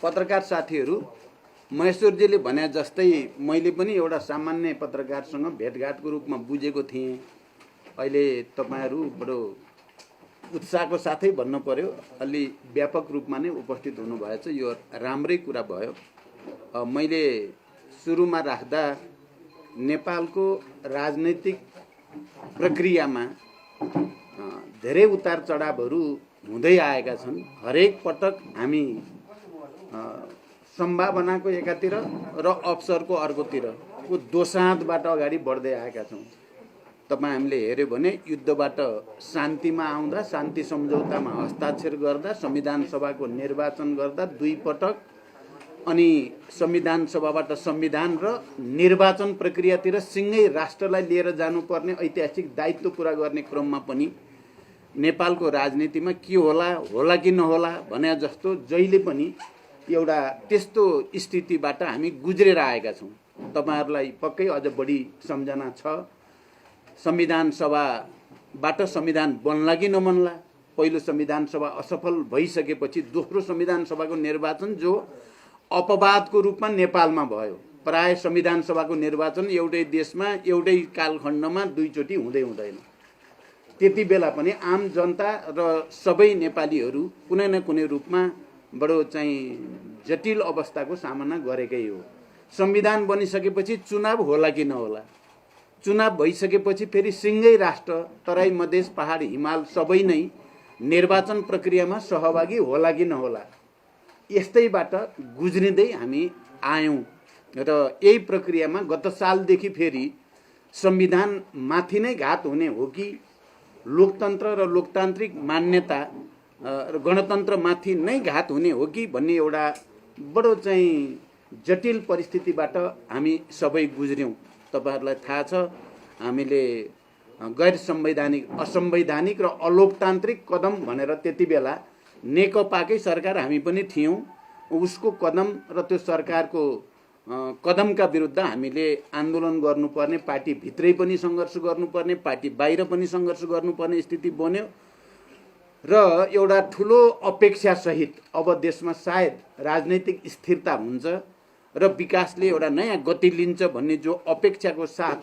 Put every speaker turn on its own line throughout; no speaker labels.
पत्रकार साथीहरू महेश्वरजीले भने जस्तै मैले पनि एउटा सामान्य पत्रकारसँग भेटघाटको रूपमा बुझेको थिएँ। अहिले तपाईहरू बडो उत्साहको साथै भन्नु पर्यो, अलि व्यापक रूपमा नै उपस्थित हुनुभएछ, यो राम्रै कुरा भयो। मैले सुरुमा राख्दा नेपालको राजनैतिक प्रक्रियामा धेरै उतार चढावहरू हुँदै आएका छन्। हरेक पटक हामी सम्भावनाको एकातिर र अवसरको अर्कोतिरको दोसाँधबाट अगाडि बढ्दै आएका छौँ। तपाईँ हामीले हेऱ्यो भने युद्धबाट शान्तिमा आउँदा, शान्ति सम्झौतामा हस्ताक्षर गर्दा, संविधान सभाको निर्वाचन गर्दा 2 पटक, अनि संविधान सभाबाट संविधान र निर्वाचन प्रक्रियातिर सिँगै राष्ट्रलाई लिएर जानुपर्ने ऐतिहासिक दायित्व पुरा गर्ने क्रममा पनि नेपालको राजनीतिमा के होला कि नहोला भने जस्तो जहिले पनि एउटा त्यस्तो स्थितिबाट हामी गुज्रेर आएका छौँ। तपाईहरुलाई पक्कै अझ बढी सम्झना छ, संविधान सभाबाट संविधान बन्ला कि नबन्ला। पहिलो संविधान सभा असफल भइसकेपछि दोस्रो संविधान सभाको निर्वाचन जो अपवादको रूपमा नेपालमा भयो। प्राय संविधान सभाको निर्वाचन एउटै देशमा एउटै कालखण्डमा 2 चोटि हुँदै हुँदैन। त्यति बेला पनि आम जनता र सबै नेपालीहरू कुनै न कुनै रूपमा बडो चाहिँ जटिल अवस्थाको सामना गरेकै हो। संविधान बनिसकेपछि चुनाव होला कि नहोला, चुनाव भइसकेपछि फेरि सिँगै राष्ट्र तराई मधेस पहाड हिमाल सबै नै निर्वाचन प्रक्रियामा सहभागी होला कि नहोला, यस्तैबाट गुज्रिँदै हामी आयौँ। र यही प्रक्रियामा गत सालदेखि फेरि संविधान माथि नै घात हुने हो कि लोकतन्त्र र लोकतान्त्रिक मान्यता र गणतन्त्र माथि नै घात हुने हो कि भन्ने एउटा बडो चाहिँ जटिल परिस्थितिबाट हामी सबै गुज्र्यौँ। तपाईहरुलाई थाहा छ, हामीले गैर संवैधानिक, असंवैधानिक र अलोकतान्त्रिक कदम भनेर त्यति बेला नेकपाकै सरकार हामी पनि थियौँ। उसको कदम र त्यो सरकारको कदमका विरुद्ध हामीले आन्दोलन गर्नुपर्ने, पार्टी भित्रै पनि सङ्घर्ष गर्नुपर्ने, पार्टी बाहिर पनि सङ्घर्ष गर्नुपर्ने स्थिति बन्यो। र एउटा ठुलो अपेक्षा सहित अब देशमा सायद राजनैतिक स्थिरता हुन्छ र विकासले एउटा नयाँ गति लिन्छ भन्ने जो अपेक्षाको साथ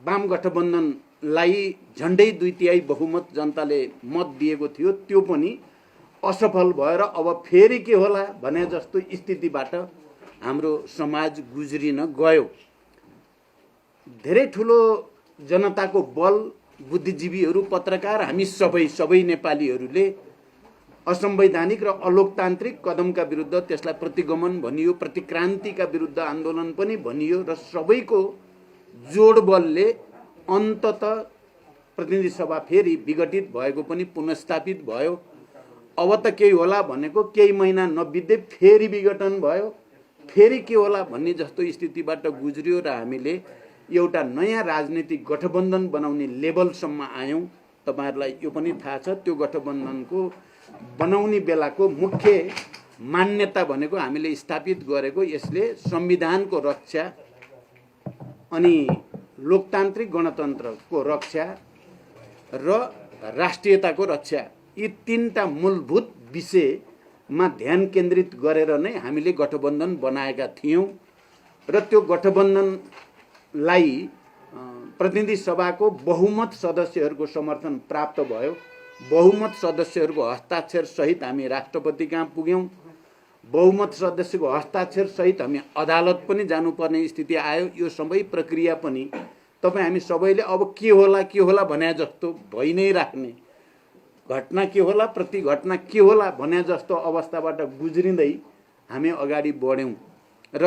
वाम गठबन्धनलाई झन्डै 2/3 बहुमत जनताले मत दिएको थियो, त्यो पनि असफल भएर अब फेरि के होला भने जस्तो स्थितिबाट हाम्रो समाज गुज्रिन गयो। धेरै ठुलो जनताको बल, बुद्धिजीवीहरू, पत्रकार, हामी सबै नेपालीहरूले असंवैधानिक र अलोकतान्त्रिक कदमका विरुद्ध त्यसलाई प्रतिगमन भनियो, प्रतिक्रान्तिका विरुद्ध आन्दोलन पनि भनियो र सबैको जोडबलले अन्तत प्रतिनिधि सभा फेरि विघटित भएको पनि पुनर्स्थापित भयो। अब त केही होला भनेको केही महिना नबित्दै फेरि विघटन भयो, फेरि के होला भन्ने जस्तो स्थितिबाट गुज्रियो र हामीले एउटा नयाँ राजनीतिक गठबन्धन बनाउने लेभलसम्म आयौँ। तपाईहरुलाई यो पनि थाहा छ, त्यो गठबन्धनको बनाउने बेलाको मुख्य मान्यता भनेको हामीले स्थापित गरेको यसले संविधानको रक्षा अनि लोकतान्त्रिक गणतन्त्रको रक्षा र राष्ट्रियताको रक्षा, यी 3टा मूलभूत विषयमा ध्यान केन्द्रित गरेर नै हामीले गठबन्धन बनाएका थियौँ। र त्यो गठबन्धनलाई प्रतिनिधि सभाको बहुमत सदस्यहरूको समर्थन प्राप्त भयो। बहुमत सदस्यहरूको हस्ताक्षर सहित हामी राष्ट्रपति कहाँ पुग्यौँ। बहुमत सदस्यको हस्ताक्षर सहित हामी अदालत पनि जानुपर्ने स्थिति आयो। यो सबै प्रक्रिया पनि तपाईँ हामी सबैले अब के होला भने जस्तो भइ नै राख्ने, घटना के होला, प्रति घटना के होला भने जस्तो अवस्थाबाट गुज्रिँदै हामी अगाडि बढ्यौँ। र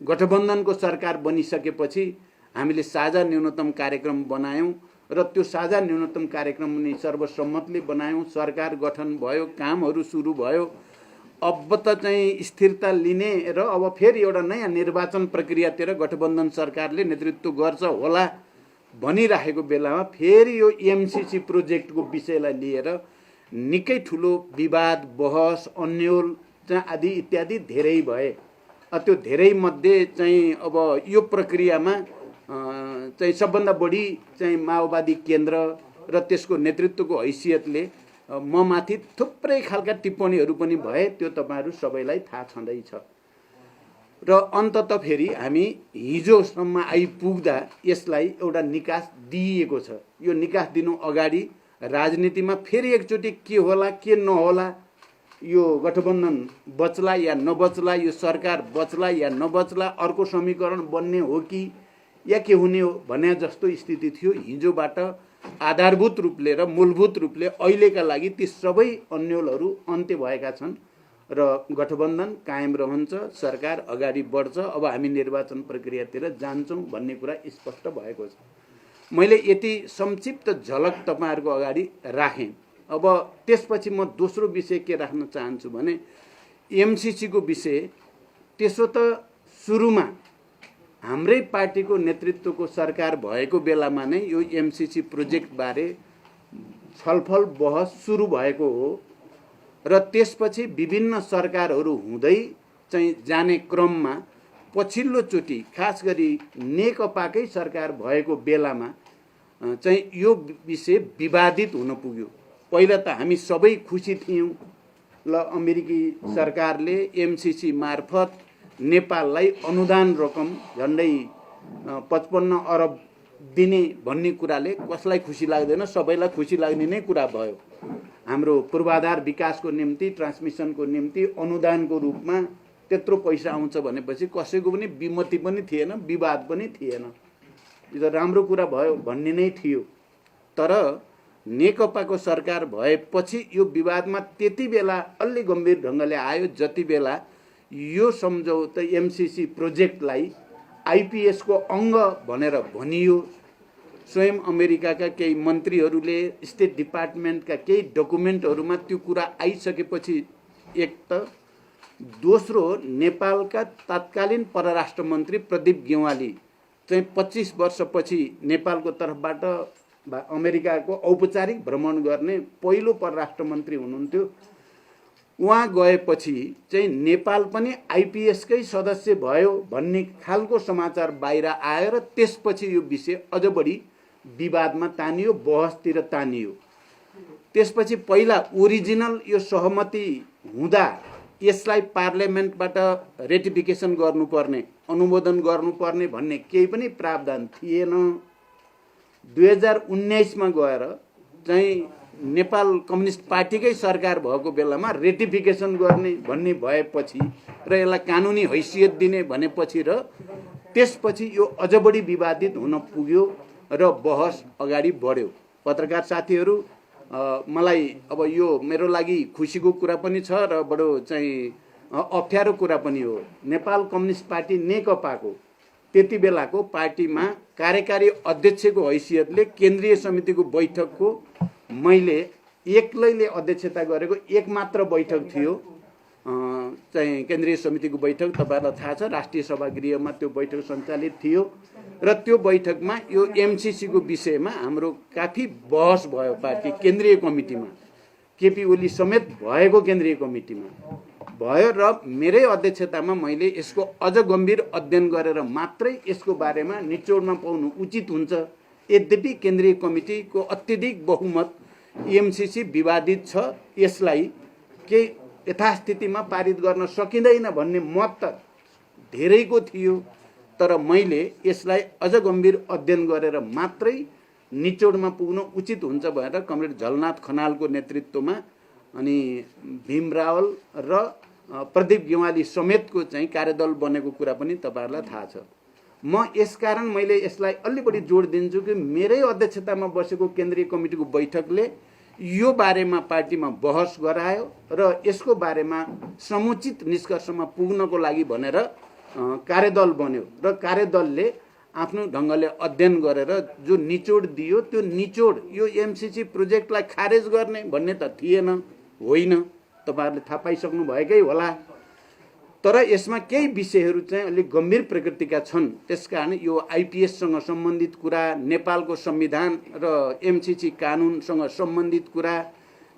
गठबन्धनको सरकार बनिसकेपछि हामीले साझा न्यूनतम कार्यक्रम बनायौँ र त्यो साझा न्यूनतम कार्यक्रम नि सर्वसम्मतले बनायौँ। सरकार गठन भयो, कामहरू सुरु भयो। अब त चाहिँ स्थिरता लिने र अब फेरि एउटा नयाँ निर्वाचन प्रक्रियातिर गठबन्धन सरकारले नेतृत्व गर्छ होला भनिराखेको बेलामा फेरि यो एमसीसी प्रोजेक्टको विषयलाई लिएर निकै ठुलो विवाद, बहस, अन्यल आदि इत्यादि धेरै भए। त्यो धेरै मध्ये चाहिँ अब यो प्रक्रियामा चाहिँ सबभन्दा बढी चाहिँ माओवादी केन्द्र र त्यसको नेतृत्वको हैसियतले म माथि थुप्रै खालका टिप्पणीहरू पनि भए, त्यो तपाईहरू सबैलाई थाहा छँदैछ। र अन्तत फेरि हामी हिजोसम्म आइपुग्दा यसलाई एउटा निकास दिइएको छ। यो निकास दिनु अगाडि राजनीतिमा फेरि एकचोटि के होला के नहोला, यो गठबन्धन बच्ला या नबच्ला, यो सरकार बच्ला या नबच्ला, अर्को समीकरण बन्ने हो कि या के हुने हो भन्ने जस्तो स्थिति थियो। हिजोबाट आधारभूत रूपले र मूलभूत रूपले अहिलेका लागि ती सबै अन्योलहरू अन्त्य भएका छन् र गठबन्धन कायम रहन्छ, सरकार अगाडि बढ्छ। अब हामी निर्वाचन प्रक्रियातिर जान्छौँ भन्ने कुरा स्पष्ट भएको छ। मैले यति संक्षिप्त झलक तपाईहरुको अगाडि राखेँ। अब त्यसपछि म दोस्रो विषय के राख्न चाहन्छु भने एमसीसी को विषय। त्यसो त सुरुमा हाम्रै पार्टीको नेतृत्वको सरकार भएको बेलामा नै यो एमसीसी प्रोजेक्ट बारे छलफल बहस सुरु भएको हो र त्यसपछि विभिन्न सरकारहरू हुँदै चाहिँ जाने क्रममा पछिल्लो चोटि खास गरी नेकपाकै सरकार भएको बेलामा चाहिँ यो विषय विवादित हुन पुग्यो। पहिला त हामी सबै खुसी थियौं, ल अमेरिकी सरकारले एमसीसी मार्फत नेपाललाई अनुदान रकम झन्डै 55 अरब दिने भन्ने कुराले कसलाई खुसी लाग्दैन, सबैलाई खुसी लाग्ने नै कुरा भयो। हाम्रो पूर्वाधार विकासको निम्ति, ट्रान्समिसनको निम्ति अनुदानको रूपमा त्यत्रो पैसा आउँछ भनेपछि कसैको पनि विमति पनि थिएन, विवाद पनि थिएन। यो त राम्रो कुरा भयो भन्ने नै थियो। तर नेकपाको सरकार भएपछि यो विवादमा त्यति बेला अलि गम्भीर ढङ्गले आयो जति बेला यो सम्झौता एमसीसी प्रोजेक्टलाई आईपीएस को अंग भनेर भनियो। स्वयं अमेरिकाका केही मन्त्रीहरूले स्टेट डिपार्टमेन्टका केही डकुमेन्टहरूमा त्यो कुरा आइसकेपछि एक त दोस्रो नेपालका तत्कालीन परराष्ट्र मन्त्री प्रदीप गेवाली चाहिँ 25 वर्षपछि नेपालको तर्फबाट अमेरिकाको औपचारिक भ्रमण गर्ने पहिलो परराष्ट्र मन्त्री हुनुहुन्थ्यो। उहाँ गएपछि चाहिँ नेपाल पनि आईपीएसकै सदस्य भयो भन्ने खालको समाचार बाहिर आएर त्यसपछि यो विषय अझ बढी विवादमा तानियो, बहसतिर तानियो। त्यसपछि पहिला ओरिजिनल यो सहमति हुँदा यसलाई पार्लियामेन्टबाट रेटिफिकेसन गर्नुपर्ने, अनुमोदन गर्नुपर्ने भन्ने केही पनि प्रावधान थिएन। 2019 मा गएर चाहिँ नेपाल कम्युनिस्ट पार्टीकै सरकार भएको बेलामा रेटिफिकेसन गर्ने भन्ने भएपछि र यसलाई कानुनी हैसियत दिने भनेपछि र त्यसपछि यो अझ बढी विवादित हुन पुग्यो र बहस अगाडि बढ्यो। पत्रकार साथीहरू, मलाई अब यो मेरो लागि खुसीको कुरा पनि छ र बडो चाहिँ अप्ठ्यारो कुरा पनि हो। नेपाल कम्युनिस्ट पार्टी नेकपाको त्यति बेलाको पार्टीमा कार्यकारी अध्यक्षको हैसियतले केन्द्रीय समितिको बैठकको मैले एक्लैले अध्यक्षता गरेको एक मात्र बैठक थियो। चाहिँ केन्द्रीय समितिको बैठक तपाईहरुलाई थाहा छ, राष्ट्रिय सभागृहमा त्यो बैठक सञ्चालित थियो र त्यो बैठकमा यो एमसीसी को विषयमा हाम्रो काफी बहस भयो। पार्टी केन्द्रीय कमिटीमा केपी ओली समेत भएको केन्द्रीय कमिटीमा भयो र मेरै अध्यक्षतामा मैले यसको अझ गम्भीर अध्ययन गरेर मात्रै यसको बारेमा निचोडमा पाउनु उचित हुन्छ। यद्यपि केन्द्रीय कमिटीको अत्यधिक बहुमत एमसीसी विवादित छ, यसलाई के यथास्थितिमा पारित गर्न सकिँदैन भन्ने मत त धेरैको थियो। तर मैले यसलाई अझ गम्भीर अध्ययन गरेर मात्रै निचोडमा पुग्नु उचित हुन्छ भनेर कमरेड झलनाथ खनालको नेतृत्वमा अनि भीम रावल र प्रदीप गेवाली समेतको चाहिँ कार्यदल बनेको कुरा पनि तपाईहरुलाई थाहा छ। म यसकारण मैले यसलाई अलि बढी जोड दिन्छु कि मेरै अध्यक्षतामा बसेको केन्द्रीय कमिटीको बैठकले यो बारेमा पार्टीमा बहस गरायो र यसको बारेमा समुचित निष्कर्षमा पुग्नको लागि भनेर कार्यदल बन्यो र कार्यदलले आफ्नो ढङ्गले अध्ययन गरेर जो निचोड दियो त्यो निचोड यो एमसीसी प्रोजेक्टलाई खारेज गर्ने भन्ने त थिएन, होइन, तपाईहरुले थाहा पाइसक्नु भएकै होला। तर यसमा केही विषयहरू चाहिँ अलिक गम्भीर प्रकृतिका छन्। त्यसकारण यो आईपीएससँग सम्बन्धित कुरा, नेपालको संविधान र एमसीसी कानुनसँग सम्बन्धित कुरा,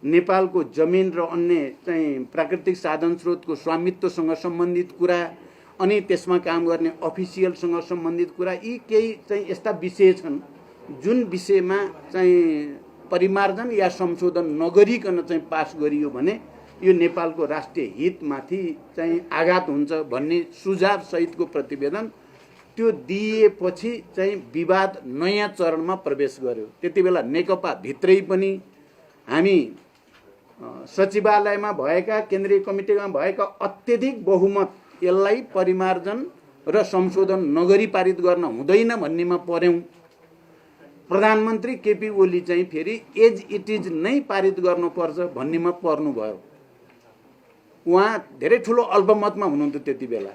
नेपालको जमिन र अन्य चाहिँ प्राकृतिक साधन स्रोतको स्वामित्वसँग सम्बन्धित कुरा, अनि त्यसमा काम गर्ने अफिसियलसँग सम्बन्धित कुरा, यी केही चाहिँ यस्ता विषय छन् जुन विषयमा चाहिँ परिमार्जन या संशोधन नगरिकन चाहिँ पास गरियो भने यो नेपालको राष्ट्रिय हितमाथि चाहिँ आघात हुन्छ भन्ने सुझाव सहितको प्रतिवेदन त्यो दिएपछि चाहिँ विवाद नयाँ चरणमा प्रवेश गर्यो। त्यति बेला नेकपा भित्रै पनि हामी सचिवालयमा भएका केन्द्रीय कमिटीमा भएका अत्यधिक बहुमत यसलाई परिमार्जन र संशोधन नगरी पारित गर्न हुँदैन भन्नेमा पर्यौं। प्रधानमन्त्री केपी ओली चाहिँ फेरि एज इट इज नै पारित गर्नुपर्छ भन्नेमा पर्नुभयो। उहाँ धेरै ठुलो अल्पमतमा हुनुहुन्थ्यो त्यति बेला।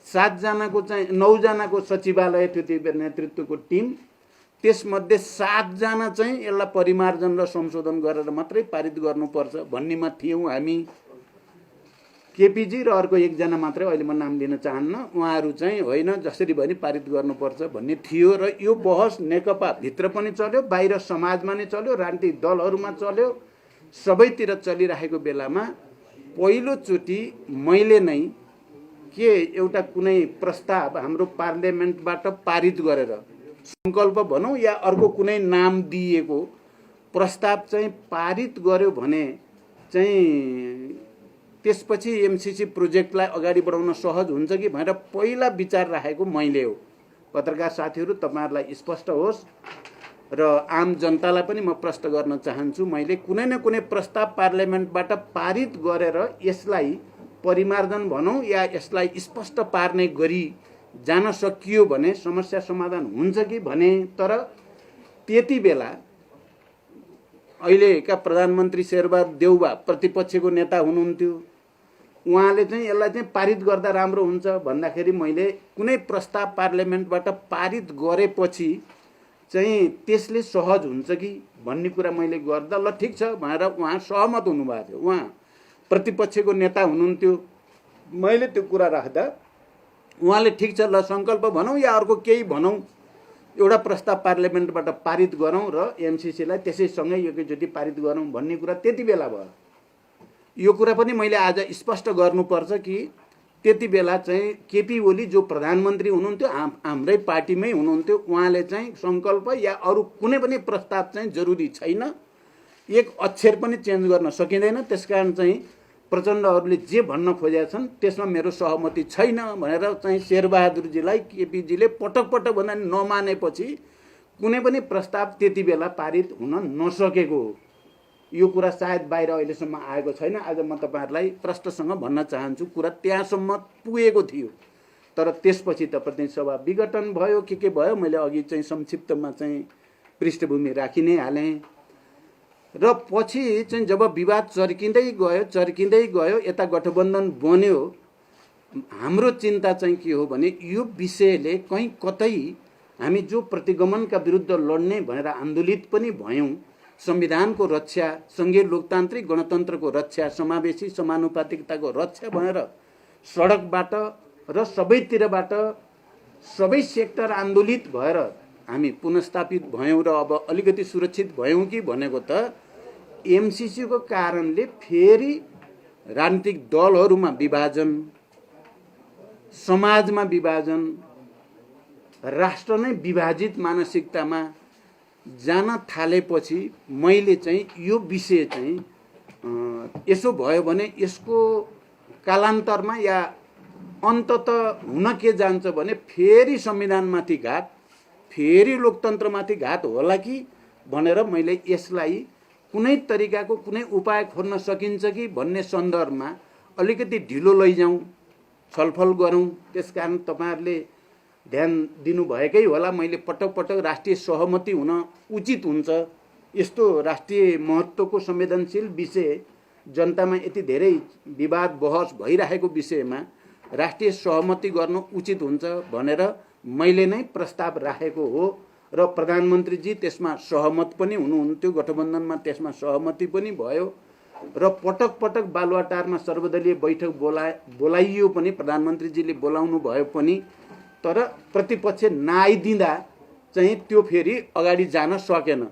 7 जनाको चाहिँ 9 जनाको सचिवालय त्यति बेला नेतृत्वको टिम, त्यसमध्ये 7 जना चाहिँ यसलाई परिमार्जन र संशोधन गरेर मात्रै पारित गर्नुपर्छ भन्नेमा थियौँ हामी। केपीजी र अर्को एकजना मात्रै, अहिले म नाम लिन चाहन्न, उहाँहरू चाहिँ होइन जसरी पनि पारित गर्नुपर्छ भन्ने थियो। र यो बहस नेकपा भित्र पनि चल्यो, बाहिर समाजमा नै चल्यो, राजनीतिक दलहरूमा चल्यो, सबैतिर चलिरहेको बेलामा पहिलोचोटि मैले नै के एउटा कुनै प्रस्ताव हाम्रो पार्लियामेन्टबाट पारित गरेर संकल्प भनौँ या अर्को कुनै नाम दिएको प्रस्ताव चाहिँ पारित गर्यो भने चाहिँ त्यसपछि एमसीसी प्रोजेक्टलाई अगाडि बढाउन सहज हुन्छ कि भनेर पहिला विचार राखेको मैले हो। पत्रकार साथीहरू, तपाईहरुलाई स्पष्ट होस् र आम जनतालाई पनि म प्रश्न गर्न चाहन्छु, मैले कुनै न कुनै प्रस्ताव पार्लियामेन्टबाट पारित गरेर यसलाई परिमार्जन भनौँ या यसलाई स्पष्ट पार्ने गरी जान सकियो भने समस्या समाधान हुन्छ कि भने। तर त्यति बेला अहिलेका प्रधानमन्त्री शेरबहादुर देउवा प्रतिपक्षको नेता हुनुहुन्थ्यो। उहाँले चाहिँ यसलाई चाहिँ पारित गर्दा राम्रो हुन्छ भन्दाखेरि मैले कुनै प्रस्ताव पार्लियामेन्टबाट पारित गरेपछि चाहिँ त्यसले सहज हुन्छ कि भन्ने कुरा मैले गर्दा ल ठिक छ भनेर उहाँ सहमत हुनुभएको थियो। उहाँ प्रतिपक्षको नेता हुनुहुन्थ्यो। मैले त्यो कुरा राख्दा उहाँले ठिक छ ल संकल्प भनौँ या अर्को केही भनौँ, एउटा प्रस्ताव पार्लियामेन्टबाट पारित गरौँ र एमसीसीलाई त्यसैसँगै एकैचोटि पारित गरौँ भन्ने कुरा त्यति बेला भयो। यो कुरा पनि मैले आज स्पष्ट गर्नुपर्छ कि त्यति बेला चाहिँ केपी ओली जो प्रधानमन्त्री हुनुहुन्थ्यो, हाम्रै पार्टीमै हुनुहुन्थ्यो, उहाँले चाहिँ संकल्प या अरू कुनै पनि प्रस्ताव चाहिँ जरुरी छैन, एक अक्षर पनि चेन्ज गर्न सकिँदैन, त्यसकारण चाहिँ प्रचण्डहरूले जे भन्न खोजेका छन् त्यसमा मेरो सहमति छैन भनेर चाहिँ शेरबहादुरजीलाई केपीजीले पटक पटक भन्दा नमानेपछि कुनै पनि प्रस्ताव त्यति बेला पारित हुन नसकेको हो। यो कुरा सायद बाहिर अहिलेसम्म आएको छैन। आज म तपाईहरुलाई प्रश्नसँग भन्न चाहन्छु, कुरा त्यहाँसम्म पुगेको थियो। तर त्यसपछि त प्रतिनिधि सभा विघटन भयो, के भयो, मैले अघि चाहिँ संक्षिप्तमा चाहिँ पृष्ठभूमि राखि नै हालेँ। र पछि चाहिँ जब विवाद चर्किँदै गयो यता गठबन्धन बन्यो, हाम्रो चिन्ता चाहिँ के हो भने यो विषयले कहीँ कतै हामी जो प्रतिगमनका विरुद्ध लड्ने भनेर आन्दोलित पनि भयौँ, संविधानको रक्षा, संघीय लोकतान्त्रिक गणतन्त्रको रक्षा, समावेशी समानुपातिकताको रक्षा भनेर सडकबाट र सबैतिरबाट सबै सेक्टर आन्दोलित भएर हामी पुनर्स्थापित भयौँ र अब अलिकति सुरक्षित भयौँ कि भनेको त एमसीसीको कारणले फेरि राजनीतिक दलहरूमा विभाजन, समाजमा विभाजन, राष्ट्र नै विभाजित मानसिकतामा जान थालेपछि मैले चाहिँ यो विषय चाहिँ यसो भयो भने यसको कालान्तरमा या अन्तत हुन के जान्छ भने फेरि संविधानमाथि घात, फेरि लोकतन्त्रमाथि घात होला कि भनेर मैले यसलाई कुनै तरिकाको कुनै उपाय खोज्न सकिन्छ कि भन्ने सन्दर्भमा अलिकति ढिलो लैजाउँ, छलफल गरौँ। त्यसकारण तपाईहरुले ध्यान दिनुभएकै होला, मैले पटक पटक राष्ट्रिय सहमति हुन उचित हुन्छ, यस्तो राष्ट्रिय महत्त्वको संवेदनशील विषय, जनतामा यति धेरै विवाद बहस भइरहेको विषयमा राष्ट्रिय सहमति गर्न उचित हुन्छ भनेर मैले नै प्रस्ताव राखेको हो। र प्रधानमन्त्रीजी त्यसमा सहमत पनि हुनुहुन्थ्यो, गठबन्धनमा त्यसमा सहमति पनि भयो र पटक पटक बालुवाटारमा सर्वदलीय बैठक बोलाइयो पनि, प्रधानमन्त्रीजीले बोलाउनु भयो पनि, तर प्रतिपक्ष नआइदिँदा चाहिँ त्यो फेरि अगाडि जान सकेन।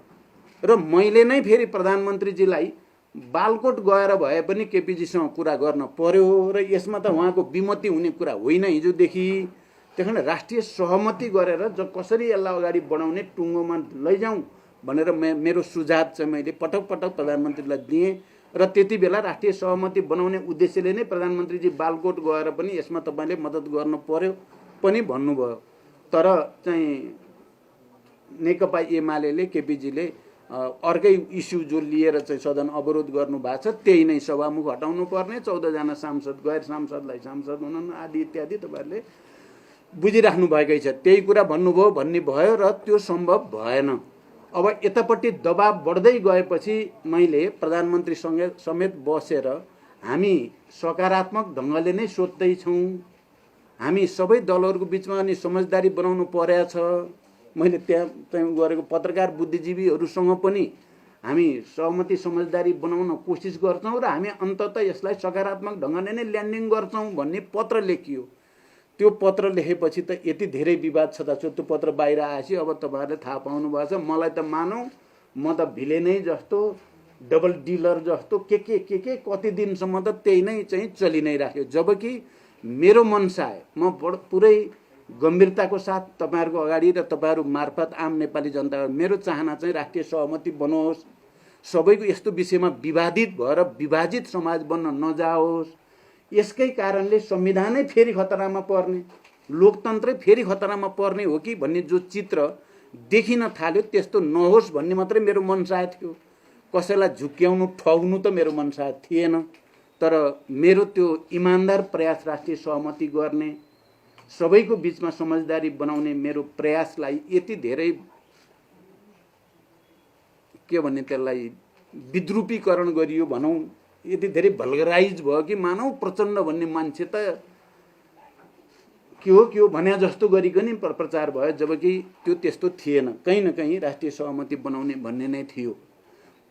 र मैले नै फेरि प्रधानमन्त्रीजीलाई बालकोट गएर भए पनि केपीजीसँग कुरा गर्न पर्यो र यसमा त उहाँको विमति हुने कुरा होइन हिजोदेखि। त्यस कारण राष्ट्रिय सहमति गरेर कसरी यसलाई अगाडि बढाउने टुङ्गोमा लैजाउँ भनेर मेरो सुझाव चाहिँ मैले पटक पटक प्रधानमन्त्रीलाई दिएँ र त्यति बेला राष्ट्रिय सहमति बनाउने उद्देश्यले नै प्रधानमन्त्रीजी बालकोट गएर पनि यसमा तपाईँले मद्दत गर्नु पर्यो पनि भन्नुभयो। तर चाहिँ नेकपा एमाले केपीजीले अर्कै इस्यु जो लिएर चाहिँ सदन अवरोध गर्नु भएको छ त्यही नै सभामुख हटाउनु पर्ने, 14 जना सांसद गैर सांसदलाई सांसद हुन आदि इत्यादि तपाईँहरूले बुझिराख्नु भएकै छ। त्यही कुरा भन्नुभयो भन्ने भयो र त्यो सम्भव भएन। अब यतापट्टि दबाब बढ्दै गएपछि मैले प्रधानमन्त्रीसँग समेत बसेर हामी सकारात्मक ढङ्गले नै सोध्दैछौँ, हामी सबै दलहरूको बिचमा अनि समझदारी बनाउनु परेछ। मैले त्यहाँ चाहिँ गरेको पत्रकार बुद्धिजीवीहरूसँग पनि हामी सहमति समझदारी बनाउन कोसिस गर्छौँ र हामी अन्ततः यसलाई सकारात्मक ढङ्गले नै ल्यान्डिङ गर्छौँ भन्ने पत्र लेखियो। त्यो पत्र लेखेपछि त यति धेरै विवाद छताछुत त्यो पत्र बाहिर आएपछि अब तपाईँहरूले थाहा पाउनु भएको छ। मलाई त मानौ म त भिलेनै जस्तो डबल डिलर जस्तो के कति दिनसम्म त त्यही नै चाहिँ चलि नै राख्यो। जबकि मेरो मनसाय म पुरै गम्भीरताको साथ तपाईँहरूको अगाडि र तपाईँहरू मार्फत आम नेपाली जनता मेरो चाहना चाहिँ राष्ट्रिय सहमति बनोस्, सबैको यस्तो विषयमा विवादित भएर विभाजित समाज बन्न नजाओस्। यसकै कारणले संविधानै फेरि खतरामा पर्ने, लोकतन्त्रै फेरि खतरामा पर्ने हो कि भन्ने जो चित्र देखिन थाल्यो त्यस्तो नहोस् भन्ने मात्रै मेरो मनसाय थियो। कसैलाई झुक्क्याउनु ठग्नु त मेरो मनसाय थिएन। तर मेरो त्यो इमान्दार प्रयास राष्ट्रिय सहमति गर्ने, सबैको बिचमा समझदारी बनाउने मेरो प्रयासलाई यति धेरै के भन्ने त्यसलाई विद्रूपीकरण गरियो भनौँ, यति धेरै भल्गराइज भयो कि मानव प्रचण्ड भन्ने मान्छे त के हो भने जस्तो गरिकन प्रचार भयो। जबकि त्यो त्यस्तो थिएन, कहीँ न कहीँ राष्ट्रिय सहमति बनाउने भन्ने नै थियो।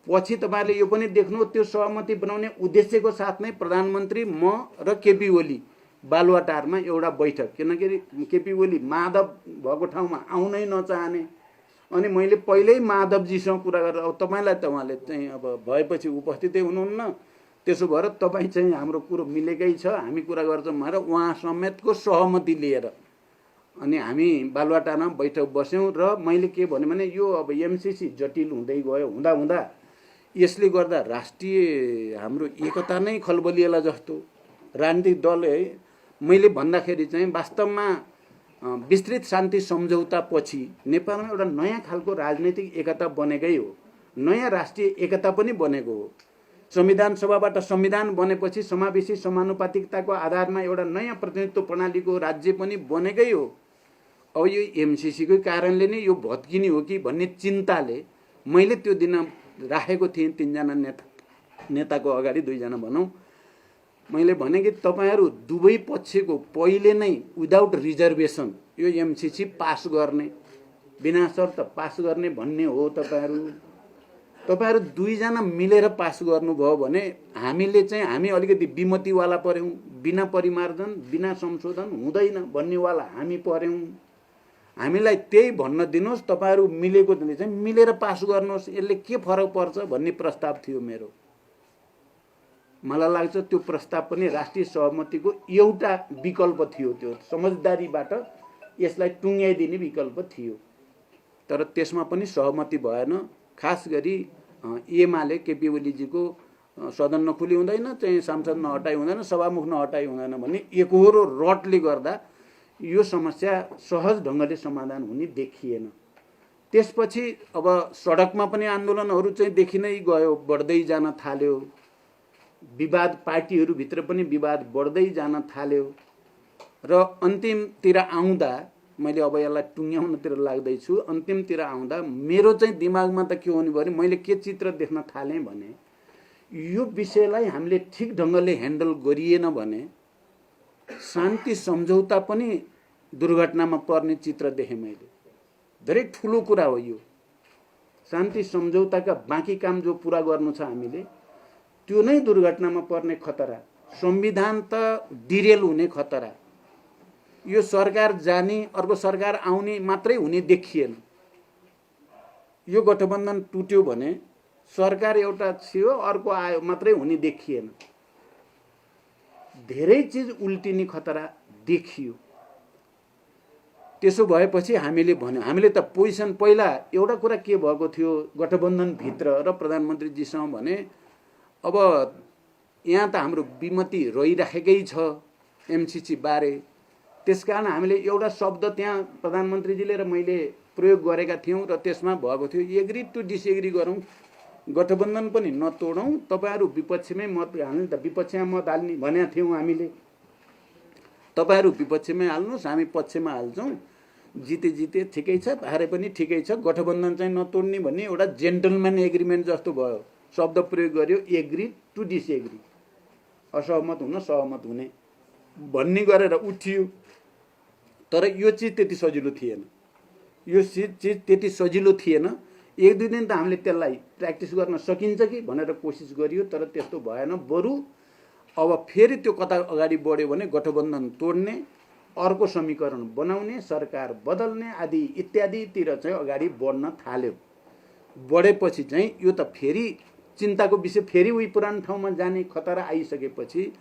पछि तपाईँहरूले यो पनि देख्नु, त्यो सहमति बनाउने उद्देश्यको साथ नै प्रधानमन्त्री म र केपी ओली बालुवाटारमा एउटा बैठक, किनकि केपी ओली माधव भएको ठाउँमा आउनै नचाहने, अनि मैले पहिल्यै माधवजीसँग कुरा गरेर अब तपाईँलाई त उहाँले चाहिँ अब भएपछि उपस्थितै हुनुहुन्न, त्यसो भएर तपाईँ चाहिँ हाम्रो कुरो मिलेकै छ, हामी कुरा गर्छौँ भनेर उहाँ समेतको सहमति लिएर अनि हामी बालुवाटारमा बैठक बस्यौँ। र मैले के भने यो अब एमसीसी जटिल हुँदै गयो, हुँदा यसले गर्दा राष्ट्रिय हाम्रो एकता नै खलबलिएला जस्तो राजनीतिक दल मैले भन्दाखेरि चाहिँ वास्तवमा विस्तृत शान्ति सम्झौता पछि नेपालमा एउटा नयाँ खालको राजनीतिक एकता बनेकै हो, नयाँ राष्ट्रिय एकता पनि बनेको हो। संविधान सभाबाट संविधान बनेपछि समावेशी समानुपातिकताको आधारमा एउटा नयाँ प्रतिनिधित्व प्रणालीको राज्य पनि बनेकै हो। अब यो एमसीसीकै कारणले नै यो भत्किने हो कि भन्ने चिन्ताले मैले त्यो दिन राखेको थिएँ 3 जना नेताको अगाडि, 2 जना भनौँ। मैले भने कि तपाईँहरू दुवै पक्षको पहिले नै विदाउट रिजर्भेसन यो एमसीसी पास गर्ने, बिना शर्त पास गर्ने भन्ने हो। तपाईँहरू 2 जना मिलेर पास गर्नुभयो भने हामीले चाहिँ हामी अलिकति विमतिवाला पर्यौँ, बिना परिमार्जन बिना संशोधन हुँदैन भन्नेवाला हामी पर्यौँ। हामीलाई त्यही भन्न दिनुहोस्, तपाईँहरू मिलेको चाहिँ मिलेर पास गर्नुहोस्, यसले के फरक पर्छ भन्ने प्रस्ताव थियो मेरो। मलाई लाग्छ त्यो प्रस्ताव पनि राष्ट्रिय सहमतिको एउटा विकल्प थियो, त्यो समझदारीबाट यसलाई टुङ्ग्याइदिने विकल्प थियो। तर त्यसमा पनि सहमति भएन। खास गरी एमाले केपी ओलीजीको सदन नखुली हुँदैन, चाहिँ सांसद नहटाइ हुँदैन, सभामुख नहटाइ हुँदैन भन्ने एकहोरो रटले गर्दा यो समस्या सहज ढङ्गले समाधान हुने देखिएन। त्यसपछि अब सडकमा पनि आन्दोलनहरू चाहिँ देखि नै गयो, बढ्दै जान थाल्यो, विवाद पार्टीहरूभित्र पनि विवाद बढ्दै जान थाल्यो र अन्तिमतिर आउँदा मैले अब यसलाई टुङ्ग्याउनतिर लाग्दैछु। अन्तिमतिर आउँदा मेरो चाहिँ दिमागमा त के हुने भने मैले के चित्र देख्न थालेँ भने यो विषयलाई हामीले ठिक ढङ्गले ह्यान्डल गरिएन भने शान्ति सम्झौता पनि दुर्घटनामा पर्ने चित्र देखेँ मैले। धेरै ठुलो कुरा हो यो। शान्ति सम्झौताका बाँकी काम जो पुरा गर्नु छ हामीले त्यो नै दुर्घटनामा पर्ने खतरा, संविधान त डिरेल हुने खतरा, यो सरकार जाने अर्को सरकार आउने मात्रै हुने देखिएन। यो गठबन्धन टुट्यो भने सरकार एउटा थियो अर्को आयो मात्रै हुने देखिएन। धेरै चिज उल्टिने खतरा देखियो। त्यसो भएपछि हामीले भन्यो, हामीले त पोजिसन पहिला एउटा कुरा के भएको थियो गठबन्धनभित्र र प्रधानमन्त्रीजीसँग भने अब यहाँ त हाम्रो विमति रहिराखेकै छ एमसिसी बारे, त्यसकारण हामीले एउटा शब्द त्यहाँ प्रधानमन्त्रीजीले र मैले प्रयोग गरेका थियौँ र त्यसमा भएको थियो एग्री टु डिसएग्री गरौँ, गठबन्धन पनि नतोडौँ, तपाईँहरू विपक्षमै मत हाल्ने त विपक्षमा मत हाल्ने भनेका थियौँ हामीले, तपाईँहरू विपक्षमै हाल्नुहोस् हामी पक्षमा हाल्छौँ, जिते जिते ठिकै छ, हारे पनि ठिकै छ, गठबन्धन चाहिँ नतोड्ने भन्ने एउटा जेन्टलम्यान एग्रिमेन्ट जस्तो भयो। शब्द प्रयोग गर्यो एग्री टु डिसएग्री, असहमत हुन सहमत हुने भन्ने गरेर उठियो। तर यो चिज त्यति सजिलो थिएन, यो चिज त्यति सजिलो थिएन। एक दुई दिन त हामीले त्यसलाई प्र्याक्टिस गर्न सकिन्छ कि भनेर कोसिस गरियो, तर त्यस्तो भएन। बरु अब फेरि त्यो कता अगाडि बढ्यो भने गठबन्धन तोड्ने, अर्को समीकरण बनाउने, सरकार बदल्ने आदि इत्यादितिर चाहिँ अगाडि बढ्न थाल्यो। बढेपछि चाहिँ यो त फेरि चिन्ताको विषय, फेरि उही पुरानो ठाउँमा जाने खतरा आइसकेपछि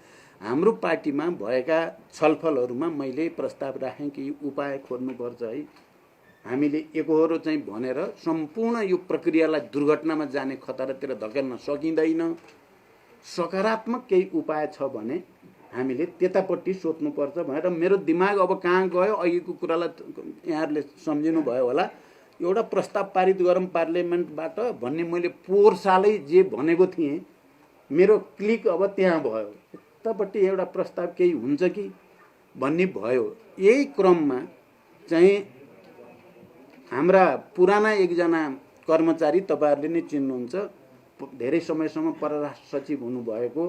हाम्रो पार्टीमा भएका छलफलहरूमा मैले प्रस्ताव राखेँ कि उपाय खोज्नुपर्छ है, हामीले एकहोरो चाहिँ भनेर सम्पूर्ण यो प्रक्रियालाई दुर्घटनामा जाने खतरातिर धकेल्न सकिँदैन। सकारात्मक केही उपाय छ भने हामीले त्यतापट्टि सोच्नुपर्छ भनेर मेरो दिमाग अब कहाँ गयो, अघिको कुरालाई यहाँहरूले सम्झिनु भयो होला, एउटा प्रस्ताव पारित गरौँ पार्लियामेन्टबाट भन्ने मैले पोहोर सालै जे भनेको थिएँ, मेरो क्लिक अब त्यहाँ भयो, यतापट्टि एउटा प्रस्ताव केही हुन्छ कि भन्ने भयो। यही क्रममा चाहिँ हाम्रा पुराना एकजना कर्मचारी, तपाईँहरूले नै चिन्नुहुन्छ, धेरै समयसम्म परराष्ट्र सचिव हुनुभएको,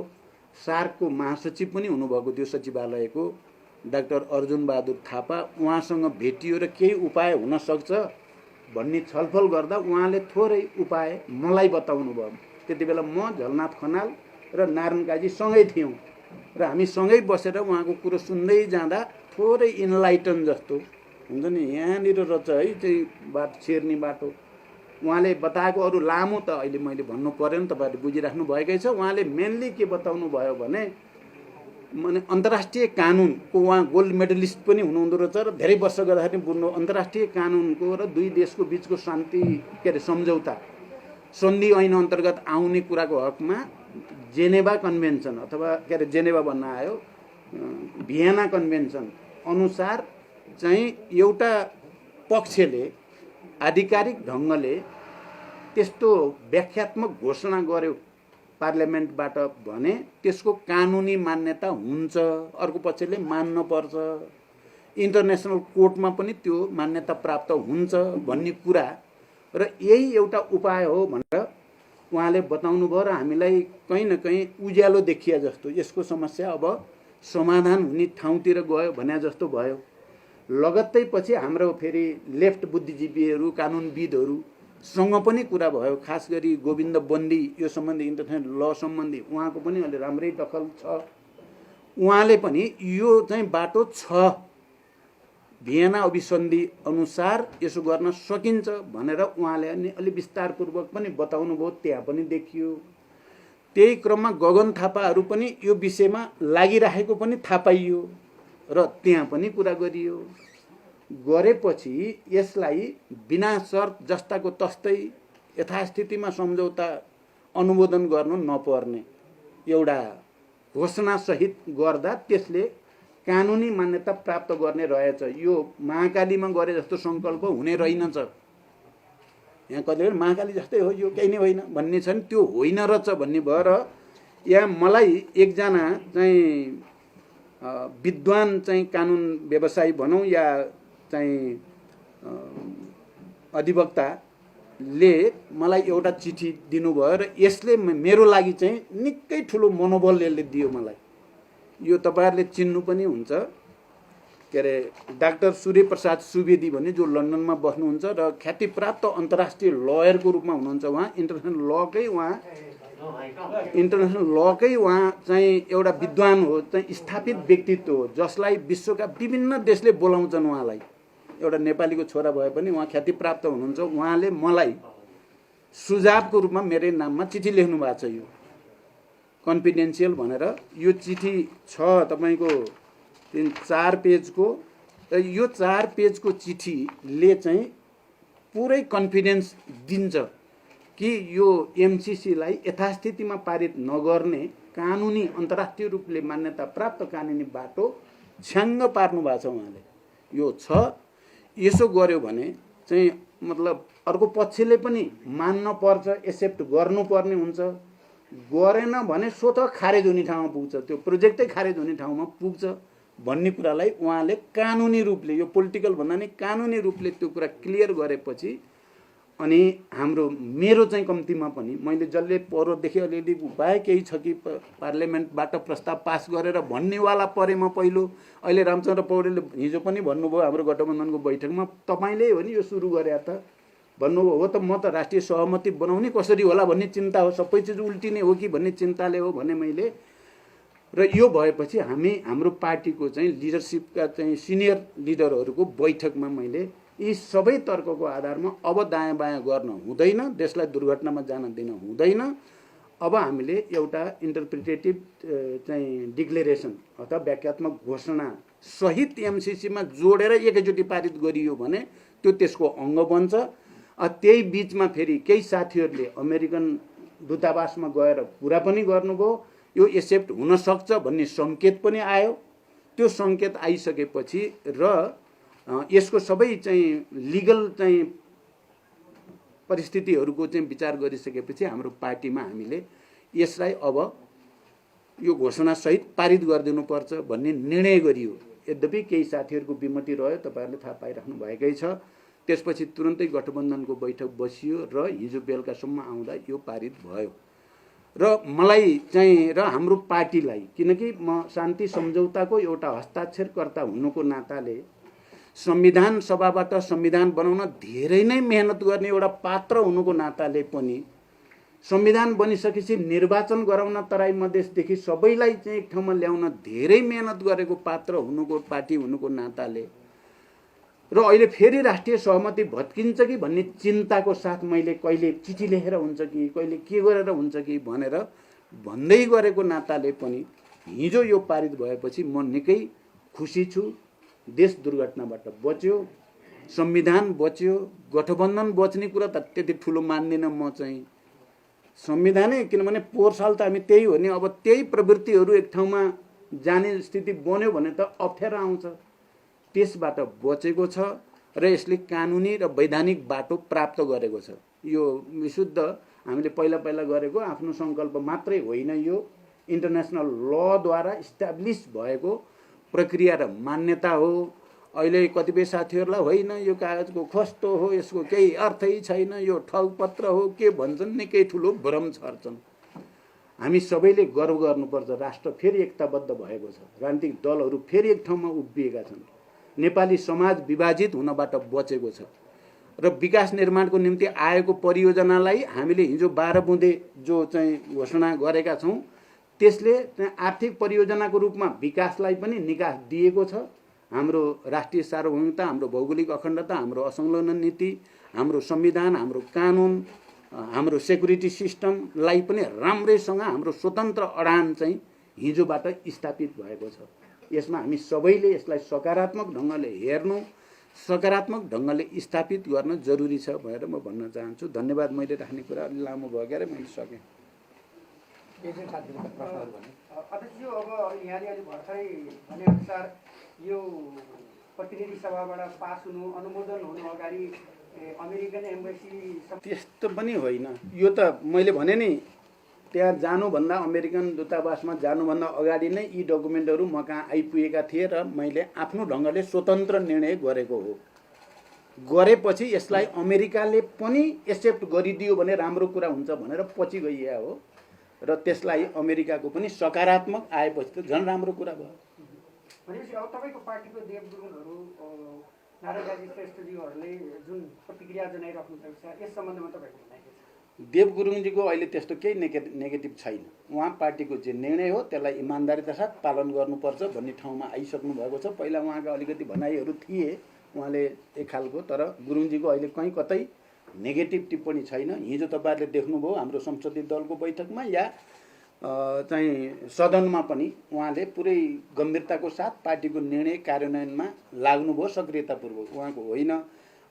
सार्कको महासचिव पनि हुनुभएको थियो सचिवालयको, डाक्टर अर्जुन बहादुर थापा, उहाँसँग भेटियो र केही उपाय हुन सक्छ भन्ने छलफल गर्दा उहाँले थोरै उपाय मलाई बताउनु भयो। त्यति बेला म झलनाथ खनाल र नारायण काजी सँगै थियौँ र हामी सँगै बसेर उहाँको कुरो सुन्दै जाँदा थोरै इन्लाइटन जस्तो हुन्छ नि, यहाँनिर रहेछ है चाहिँ बाटो छिर्ने बाटो, उहाँले बताएको अरू लामो त अहिले मैले भन्नु परेन, तपाईँहरूले बुझिराख्नु भएकै छ। उहाँले मेनली के बताउनु भयो भने माने अन्तर्राष्ट्रिय कानुनको, उहाँ गोल्ड मेडलिस्ट पनि हुनुहुँदो रहेछ र धेरै वर्ष गर्दाखेरि बुझ्नु, अन्तर्राष्ट्रिय कानुनको र दुई देशको बिचको शान्ति के अरे सम्झौता सन्धि ऐन अन्तर्गत आउने कुराको हकमा जेनेभा कन्भेन्सन अथवा के अरे जेनेभा भन्न आयो, भियना कन्भेन्सन अनुसार चाहिँ एउटा पक्षले आधिकारिक ढङ्गले त्यस्तो व्याख्यात्मक घोषणा गर्यो पार्लियामेन्टबाट भने त्यसको कानुनी मान्यता हुन्छ, अर्को पक्षले मान्न पर्छ, इन्टरनेसनल कोर्टमा पनि त्यो मान्यता प्राप्त हुन्छ भन्ने कुरा र यही एउटा उपाय हो भनेर उहाँले बताउनु भयो र हामीलाई कहीँ न कहीँ उज्यालो देखिया जस्तो, यसको समस्या अब समाधान हुने ठाउँतिर गयो भने जस्तो भयो। लगत्तै पछि हाम्रो फेरि लेफ्ट बुद्धिजीवीहरू, कानुनविदहरूसँग पनि कुरा भयो, खास गरी गोविन्द बन्दी यो सम्बन्धी इन्टरनेसनल ल सम्बन्धी उहाँको पनि अहिले राम्रै दखल छ। उहाँले पनि यो चाहिँ बाटो छ, भियना अभिसन्धि अनुसार यसो गर्न सकिन्छ भनेर उहाँले अनि अलि विस्तारपूर्वक पनि बताउनु भयो, त्यहाँ पनि देखियो। त्यही क्रममा गगन थापाहरू पनि यो विषयमा लागिराखेको पनि थाहा पाइयो र त्यहाँ पनि कुरा गरियो। गरेपछि यसलाई बिना शर्त जस्ताको तस्तै यथास्थितिमा सम्झौता अनुमोदन गर्नु नपर्ने एउटा घोषणासहित गर्दा त्यसले कानुनी मान्यता प्राप्त गर्ने रहेछ। यो महाकालीमा गरे जस्तो सङ्कल्प हुने रहेनछ। यहाँ कतिले महाकाली जस्तै हो, यो केही नै होइन भन्ने छ नि, त्यो होइन रहेछ भन्ने भएर यहाँ मलाई एकजना चाहिँ विद्वान चाहिँ कानुन व्यवसायी भनौँ या चाहिँ अधिवक्ताले मलाई एउटा चिठी दिनुभयो र यसले मेरो लागि चाहिँ निकै ठुलो मनोबल यसले दियो मलाई। यो तपाईँहरूले चिन्नु पनि हुन्छ, के अरे डाक्टर सूर्य प्रसाद सुवेदी भन्ने जो लन्डनमा बस्नुहुन्छ र ख्यातिप्राप्त अन्तर्राष्ट्रिय लयरको रूपमा हुनुहुन्छ। उहाँ इन्टरनेसनल लकै उहाँ चाहिँ एउटा विद्वान हो, चाहिँ स्थापित व्यक्तित्व हो जसलाई विश्वका विभिन्न देशले बोलाउँछन् उहाँलाई। एउटा नेपालीको छोरा भए पनि उहाँ ख्यातिप्राप्त हुनुहुन्छ। उहाँले मलाई सुझावको रूपमा मेरै नाममा चिठी लेख्नु भएको छ, यो कन्फिडेन्सियल भनेर। यो चिठी छ तपाईँको 3-4 पेजको र यो 4 पेजको चिठीले चाहिँ पुरै कन्फिडेन्स दिन्छ कि यो एमसिसीलाई यथास्थितिमा पारित नगर्ने कानुनी अन्तर्राष्ट्रिय रूपले मान्यता प्राप्त कानुनी बाटो छ्याङ्ग पार्नु भएको छ उहाँले। यो छ, यसो गर्यो भने चाहिँ मतलब अर्को पक्षले पनि मान्न पर्छ, एक्सेप्ट गर्नुपर्ने हुन्छ। गरेन भने स्वतः खारेज हुने ठाउँमा पुग्छ, त्यो प्रोजेक्टै खारेज हुने ठाउँमा पुग्छ भन्ने कुरालाई उहाँले कानुनी रूपले, यो पोलिटिकल भन्दा नि कानुनी रूपले त्यो कुरा क्लियर गरेपछि अनि मेरो चाहिँ कम्तीमा पनि मैले जसले परोदेखि अलिअलि उपाय केही छ कि पार्लियामेन्टबाट प्रस्ताव पास गरेर भन्नेवाला परे म पहिलो। अहिले रामचन्द्र पौडेलले हिजो पनि भन्नुभयो हाम्रो गठबन्धनको बैठकमा, तपाईँले हो नि यो सुरु गरे त भन्नुभयो। हो त म त राष्ट्रिय सहमति बनाउने कसरी होला भन्ने चिन्ता हो, सबै चिज उल्टिने हो कि भन्ने चिन्ताले हो भने मैले। र यो भएपछि हाम्रो पार्टीको चाहिँ लिडरसिपका चाहिँ सिनियर लिडरहरूको बैठकमा मैले यी सबै तर्कको आधारमा अब दायाँ बायाँ गर्न हुँदैन, देशलाई दुर्घटनामा जान दिन हुँदैन। अब हामीले एउटा इन्टरप्रिटेटिभ चाहिँ डिक्लेरेसन अथवा व्याख्यात्मक घोषणा सहित एमसिसीमा जोडेर एकैचोटि पारित गरियो भने त्यो त्यसको अङ्ग बन्छ। त्यही बिचमा फेरि केही साथीहरूले अमेरिकन दूतावासमा गएर कुरा पनि गर्नुभयो, यो एक्सेप्ट हुन सक्छ भन्ने सङ्केत पनि आयो। त्यो सङ्केत आइसकेपछि र यसको सबै चाहिँ लिगल चाहिँ परिस्थितिहरूको चाहिँ विचार गरिसकेपछि हाम्रो पार्टीमा हामीले यसलाई अब यो घोषणासहित पारित गरिदिनुपर्छ भन्ने निर्णय गरियो। यद्यपि केही साथीहरूको विमति रह्यो, तपाईँहरूले थाहा पाइराख्नु भएकै छ। त्यसपछि तुरन्तै गठबन्धनको बैठक बसियो र हिजो बेलुकासम्म आउँदा यो पारित भयो। र मलाई चाहिँ र हाम्रो पार्टीलाई, किनकि म शान्ति सम्झौताको एउटा हस्ताक्षरकर्ता हुनुको नाताले संविधान सभाबाट संविधान बनाउन धेरै नै मेहनत गर्ने एउटा पात्र हुनुको नाताले पनि संविधान बनिसकेपछि निर्वाचन गराउन तराई मधेसदेखि सबैलाई चाहिँ एक ठाउँमा ल्याउन धेरै मेहनत गरेको पात्र हुनुको पार्टी हुनुको नाताले र अहिले फेरि राष्ट्रिय सहमति भत्किन्छ कि भन्ने चिन्ताको साथ मैले कहिले चिठी लेखेर हुन्छ कि कहिले के गरेर हुन्छ कि भनेर भन्दै गरेको नाताले पनि हिजो यो पारित भएपछि म निकै खुसी छु। देश दुर्घटनाबाट बच्यो, संविधान बच्यो, गठबन्धन बच्ने कुरा त त्यति ठुलो मान्दिनँ म चाहिँ। संविधानै, किनभने पोहोर साल त हामी त्यही हो नि, अब त्यही प्रवृत्तिहरू एक ठाउँमा जाने स्थिति बन्यो भने त अप्ठ्यारो आउँछ। त्यसबाट बचेको छ र यसले कानुनी र वैधानिक बाटो प्राप्त गरेको छ। यो विशुद्ध हामीले पहिला गरेको आफ्नो सङ्कल्प मात्रै होइन, यो इन्टरनेसनल लद्वारा इस्टाब्लिस भएको प्रक्रिया र मान्यता हो। अहिले कतिपय साथीहरूलाई होइन यो कागजको खस्तो हो, यसको केही अर्थै छैन, यो ठगपत्र हो के भन्छन्, निकै ठुलो भ्रम छर्छन्। हामी सबैले गर्व गर्नुपर्छ, राष्ट्र फेरि एकताबद्ध भएको छ, राजनीतिक दलहरू फेरि एक ठाउँमा उभिएका छन्, नेपाली समाज विभाजित हुनबाट बचेको छ र विकास निर्माणको निम्ति आएको परियोजनालाई हामीले हिजो 12 बुँदे जो चाहिँ घोषणा गरेका छौँ त्यसले आर्थिक परियोजनाको रूपमा विकासलाई पनि निकास दिएको छ। हाम्रो राष्ट्रिय सार्वभौमिकता, हाम्रो भौगोलिक अखण्डता, हाम्रो असंलग्न नीति, हाम्रो संविधान, हाम्रो कानुन, हाम्रो सेक्युरिटी सिस्टमलाई पनि राम्रैसँग हाम्रो स्वतन्त्र अडान चाहिँ हिजोबाट स्थापित भएको छ। यसमा हामी सबैले यसलाई सकारात्मक ढङ्गले हेर्नु, सकारात्मक ढङ्गले स्थापित गर्न जरुरी छ भनेर म भन्न चाहन्छु। धन्यवाद। मैले राख्ने कुरा अलि लामो भयो क्यारे, मैले सकेँ।
अध्यक्षज्यू, अब यहाँले अलि भर्खरै भनेअनुसार यो प्रतिनिधि सभाबाट पास हुनु, अनुमोदन हुनु अगाडि अमेरिकन एम्बेसी
त्यस्तो पनि होइन। यो त मैले भने नि त्यहाँ जानुभन्दा, अमेरिकन दूतावासमा जानुभन्दा अगाडि नै यी डकुमेन्टहरू म कहाँ आइपुगेका थिए र मैले आफ्नो ढङ्गले स्वतन्त्र निर्णय गरेको हो। गरेपछि यसलाई अमेरिकाले पनि एक्सेप्ट गरिदियो भने राम्रो कुरा हुन्छ भनेर पछि गइया हो र त्यसलाई अमेरिकाको पनि सकारात्मक आएपछि त झन् राम्रो कुरा भयो।
भनेपछि अब तपाईँको पार्टीको देव गुरुङहरू, नारायण श्रेष्ठज्यूहरूले जुन प्रतिक्रिया जनाइराख्नु भएको छ यस सम्बन्धमा तपाईँको भनाइ के छ?
देव गुरुङजीको अहिले त्यस्तो केही नेगेटिभ छैन। उहाँ पार्टीको जे निर्णय हो त्यसलाई इमान्दारीका साथ पालन गर्नुपर्छ भन्ने ठाउँमा आइसक्नु भएको छ। पहिला उहाँका अलिकति भनाइहरू थिए उहाँले एक खालको, तर गुरुङजीको अहिले कहीँ कतै नेगेटिभ टिप्पणी छैन। हिजो तपाईँहरूले देख्नुभयो हाम्रो संसदीय दलको बैठकमा या चाहिँ सदनमा पनि उहाँले पुरै गम्भीरताको साथ पार्टीको निर्णय कार्यान्वयनमा लाग्नुभयो सक्रियतापूर्वक। उहाँको होइन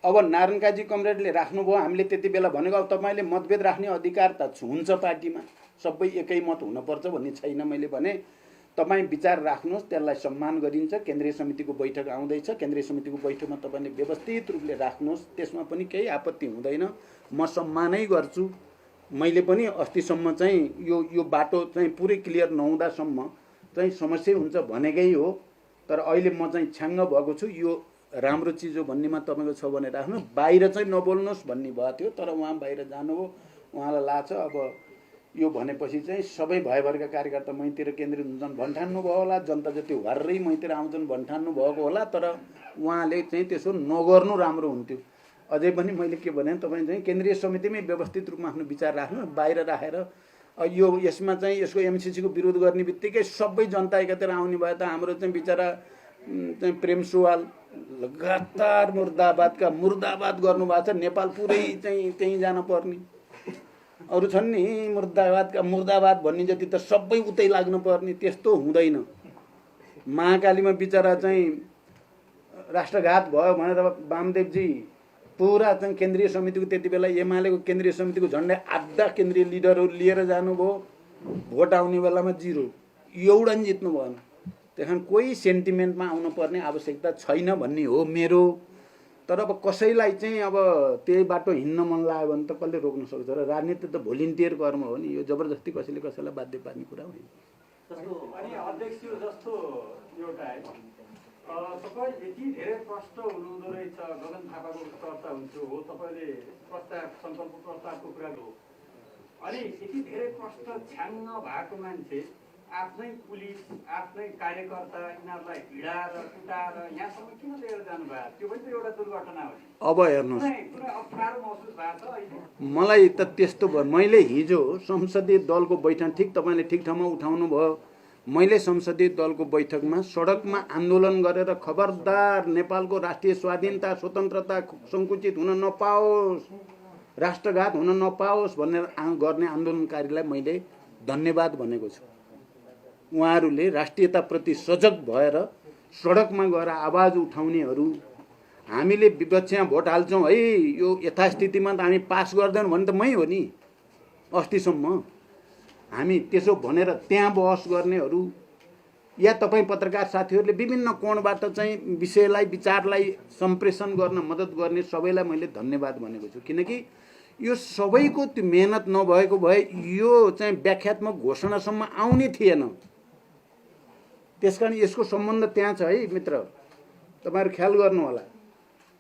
अब नारायण काजी कमरेडले राख्नुभयो, हामीले त्यति बेला भनेको अब तपाईँले मतभेद राख्ने अधिकार त हुन्छ पार्टीमा, सबै एकै मत हुनुपर्छ भन्ने छैन। मैले भने तपाईँ विचार राख्नुहोस्, त्यसलाई सम्मान गरिन्छ। केन्द्रीय समितिको बैठक आउँदैछ, केन्द्रीय समितिको बैठकमा तपाईँले व्यवस्थित रूपले राख्नुहोस्, त्यसमा पनि केही आपत्ति हुँदैन, म सम्मानै गर्छु। मैले पनि अस्तिसम्म चाहिँ यो बाटो चाहिँ पुरै क्लियर नहुँदासम्म चाहिँ समस्या हुन्छ भनेकै हो, तर अहिले म चाहिँ छ्याङ्ग भएको छु। यो राम्रो चिज हो भन्नेमा तपाईँको छ भने राख्नु, बाहिर चाहिँ नबोल्नुहोस् भन्ने भएको थियो, तर उहाँ बाहिर जानुभयो, उहाँलाई लाग्छ अब यो भनेपछि चाहिँ सबै भयभरका कार्यकर्ता मैतिर केन्द्रित हुन्छन् भन्ठान्नु भयो होला, जनता जति हर्रै मैतिर आउँछन् भन्ठान्नु भएको होला, तर उहाँले चाहिँ त्यसो नगर्नु राम्रो हुन्थ्यो। अझै पनि मैले के भने तपाईँ चाहिँ केन्द्रीय समितिमै व्यवस्थित रूपमा आफ्नो विचार राख्नु, बाहिर राखेर यो यसमा चाहिँ यसको एमसिसीको विरोध गर्ने बित्तिकै सबै जनता एकातिर आउने भए त हाम्रो चाहिँ बिचरा चाहिँ प्रेम सुवाल लगातार मुर्दाबादका मुर्दाबाद गर्नुभएको छ। नेपाल पुरै चाहिँ त्यहीँ जान पर्ने, अरू छन् नि मुर्दाबादका मुर्दाबाद भन्ने जति त सबै उतै लाग्नु पर्ने, त्यस्तो हुँदैन। महाकालीमा बिचरा चाहिँ राष्ट्रघात भयो भनेर वामदेवजी पुरा चाहिँ केन्द्रीय समितिको त्यति बेला एमालेको केन्द्रीय समितिको झन्डै आधा केन्द्रीय लिडरहरू लिएर जानुभयो, भोट आउने बेलामा 0, एउटा नि जित्नु भएन। त्यहाँ कोही सेन्टिमेन्टमा आउनुपर्ने आवश्यकता छैन भन्ने हो मेरो। तर अब कसैलाई चाहिँ अब त्यही बाटो हिँड्न मन लाग्यो भने त कसले रोक्न सक्छ र? राजनीति त भोलिन्टियर कर्म हो नि, यो जबरजस्ती कसैले कसैलाई बाध्य पार्ने कुरा होइन।
अनि अध्यक्ष जस्तो एउटा तपाईँ यति धेरै प्रश्न हुनुहुँदो रहेछ, गगन थापाको चर्चा हुन्छ हो, तपाईँले प्रस्ताव सङ्कल्प प्रस्तावको कुरा हो, अनि यति धेरै प्रश्न छ्याङ्ग भएको मान्छे आफ्नै पुलिस आफ्नै कार्यकर्ता यिनीहरूलाई हिँडाएर कुटाएर यहाँसम्म किन लिएर जानुभयो? त्यो पनि त एउटा दुर्घटना हो।
अब हेर्नुहोस्,
पुरा अप्ठ्यारो महसुस भएको छ अहिले।
मलाई त त्यस्तो भयो। मैले हिजो संसदीय दलको बैठक, ठिक तपाईँले ठिक ठाउँमा उठाउनु भयो, मैले संसदीय दलको बैठकमा सडकमा आन्दोलन गरेर खबरदार नेपालको राष्ट्रिय स्वाधीनता स्वतन्त्रता सङ्कुचित हुन नपाओस्, राष्ट्रघात हुन नपाओस् भनेर गर्ने आन्दोलनकारीलाई मैले धन्यवाद भनेको छु। उहाँहरूले राष्ट्रियताप्रति सजग भएर सडकमा गएर आवाज उठाउनेहरू, हामीले विपक्षमा भोट हाल्छौँ है यो यथास्थितिमा त हामी पास गर्दैनौँ भने त मै हो नि अस्तिसम्म, हामी त्यसो भनेर त्यहाँ बहस गर्नेहरू या तपाईँ पत्रकार साथीहरूले विभिन्न कोणबाट चाहिँ विषयलाई विचारलाई सम्प्रेषण गर्न मद्दत गर्ने सबैलाई मैले धन्यवाद भनेको छु। किनकि यो सबैको त्यो मेहनत नभएको भए यो चाहिँ व्याख्यात्मक घोषणासम्म आउने थिएन। त्यसकारण यसको सम्बन्ध त्यहाँ छ है मित्र, तपाईँहरू ख्याल गर्नु होला।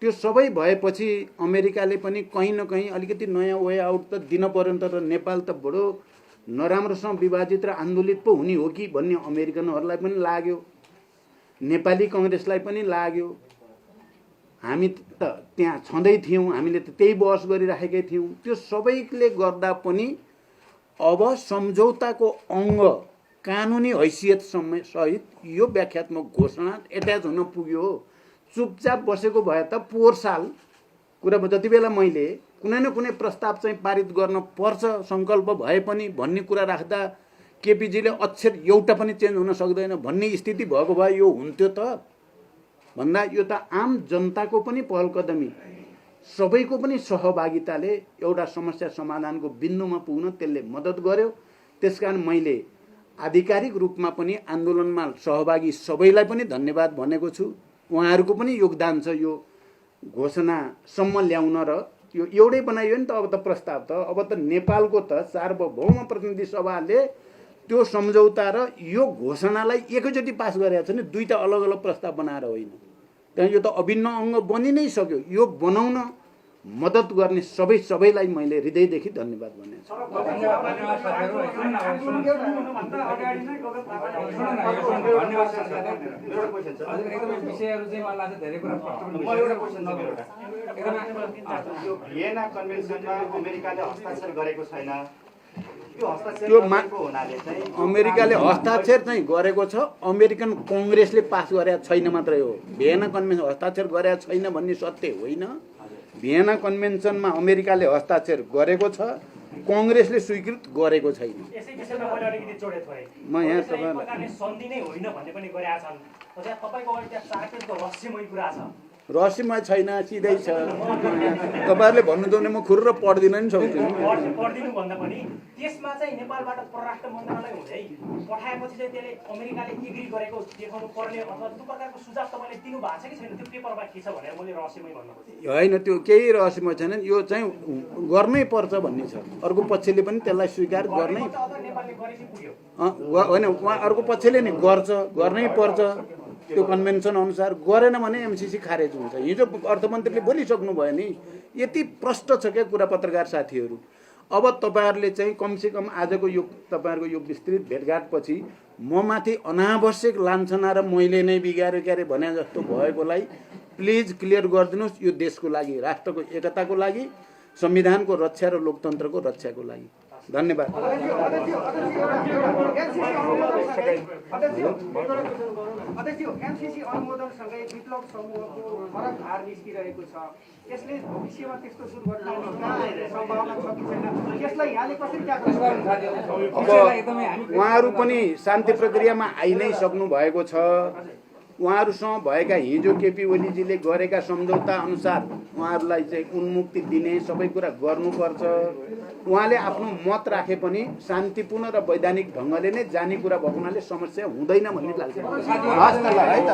त्यो सबै भएपछि अमेरिकाले पनि कहीँ न कहीँ अलिकति नयाँ वे आउट त दिन पर्यो नि त। नेपाल त बडो नराम्रोसँग विभाजित र आन्दोलित पो हुने हो कि भन्ने अमेरिकनहरूलाई पनि लाग्यो, नेपाली कङ्ग्रेसलाई पनि लाग्यो। हामी त त्यहाँ छँदै थियौँ, हामीले त त्यही बहस गरिराखेकै थियौँ। त्यो सबैले गर्दा पनि अब सम्झौताको अङ्ग कानुनी हैसियत सहित यो व्याख्यात्मक घोषणा एट्याच हुन पुग्यो हो। चुपचाप बसेको भए त पोहोर साल कुरा जति बेला मैले कुनै न कुनै प्रस्ताव चाहिँ पारित गर्न पर्छ सङ्कल्प भए पनि भन्ने कुरा राख्दा केपीजीले अक्षर एउटा पनि चेन्ज हुन सक्दैन भन्ने स्थिति भएको भए यो हुन्थ्यो त भन्दा यो त आम जनताको पनि पहल कदमी, सबैको पनि सहभागिताले एउटा समस्या समाधानको बिन्दुमा पुग्न त्यसले मद्दत गर्यो। त्यसकारण मैले आधिकारिक रूपमा पनि आन्दोलनमा सहभागी सबैलाई पनि धन्यवाद भनेको छु। उहाँहरूको पनि योगदान छ यो घोषणासम्म ल्याउन। र यो एउटै बनाइयो नि त अब त प्रस्ताव त, अब त नेपालको त सार्वभौम प्रतिनिधि सभाले त्यो सम्झौता र यो घोषणालाई एकैचोटि पास गरेको छ नि, दुईटा अलग अलग प्रस्ताव बनाएर होइन। त्यहाँ यो त अभिन्न अङ्ग बनि नै सक्यो। यो बनाउन मद्दत गर्ने सबैलाई मैले हृदयदेखि धन्यवाद भने अमेरिकाले हस्ताक्षर चाहिँ गरेको छ, अमेरिकन कङ्ग्रेसले पास गरेको छैन मात्रै हो। भियेना कन्भेन्सन हस्ताक्षर गरेको छैन भन्ने सत्य होइन। भियेना कन्भेन्सनमा अमेरिकाले हस्ताक्षर गरेको छ, कङ्ग्रेसले स्वीकृत गरेको छैन।
यसै विषयमा मैले अलिकति जोडे थोरै
म यहाँ
एक
तपाईँलाई
प्रकारले सन्धि नै होइन भन्ने पनि गरेका छन्। त्यहाँ तपाईँको अगाडि त्यहाँ 4 पेजको रहस्यमय कुरा छ।
रहस्यमय छैन, सिधै छ। तपाईँहरूले भन्नुहुन्छ भने म खुर्र पढ्दिन नि सक्छु।
पढिदिनु भन्दा पनि त्यसमा चाहिँ नेपालबाट परराष्ट्र मन्त्रालय हुँदै पठाएपछि चाहिँ त्यसले अमेरिकाले एग्री गरेको देखाउनु पर्ने अथवा त्यो प्रकारको सुझाव तपाईँले दिनु भएको छ कि छैन, त्यो पेपरमा के छ भनेर मैले रहस्यमय भन्नु खोजेँ।
होइन, त्यो केही रहस्यमय छैन। यो चाहिँ गर्नै पर्छ भन्ने छ। अर्को पक्षले पनि त्यसलाई स्वीकार गर्नै
नेपालले गरेपछि पुग्यो
होइन, उहाँ अर्को पक्षले नि गर्नै पर्छ त्यो कन्भेन्सन अनुसार। गरेन भने एमसीसी खारेज हुन्छ। हिजो अर्थमन्त्रीले बोलिसक्नु भयो नि। यति प्रष्ट छ क्या कुरा पत्रकार साथीहरू। अब तपाईँहरूले चाहिँ कमसेकम आजको यो तपाईँहरूको यो विस्तृत भेटघाटपछि म माथि अनावश्यक लान्छना र मैले नै बिगारेँ क्यारे भने जस्तो भएकोलाई प्लिज क्लियर गरिदिनुहोस्। यो देशको लागि, राष्ट्रको एकताको लागि, संविधानको रक्षा र लोकतन्त्रको रक्षाको लागि। धन्यवाद।
एमसीसी अनुमोदनसँगै विप्लव समूहको फरक हार निस्किरहेको छ। यसले भविष्यमा त्यस्तो दुर्घटना हुने सम्भावना छ कि छैन, यसलाई यहाँले कसरी ट्याकल गर्नुहुन्छ?
अब उहाँहरू पनि शान्ति प्रक्रियामा आइ नै सक्नु भएको छ। उहाँहरूसँग भएका हिजो केपी ओलीजीले गरेका सम्झौता अनुसार उहाँहरूलाई चाहिँ उन्मुक्ति दिने सबै कुरा गर्नुपर्छ। उहाँले आफ्नो मत राखे पनि शान्तिपूर्ण र वैधानिक ढङ्गले नै जाने कुरा भएको हुनाले समस्या हुँदैन भन्ने लाग्छ। हस् त ल है त।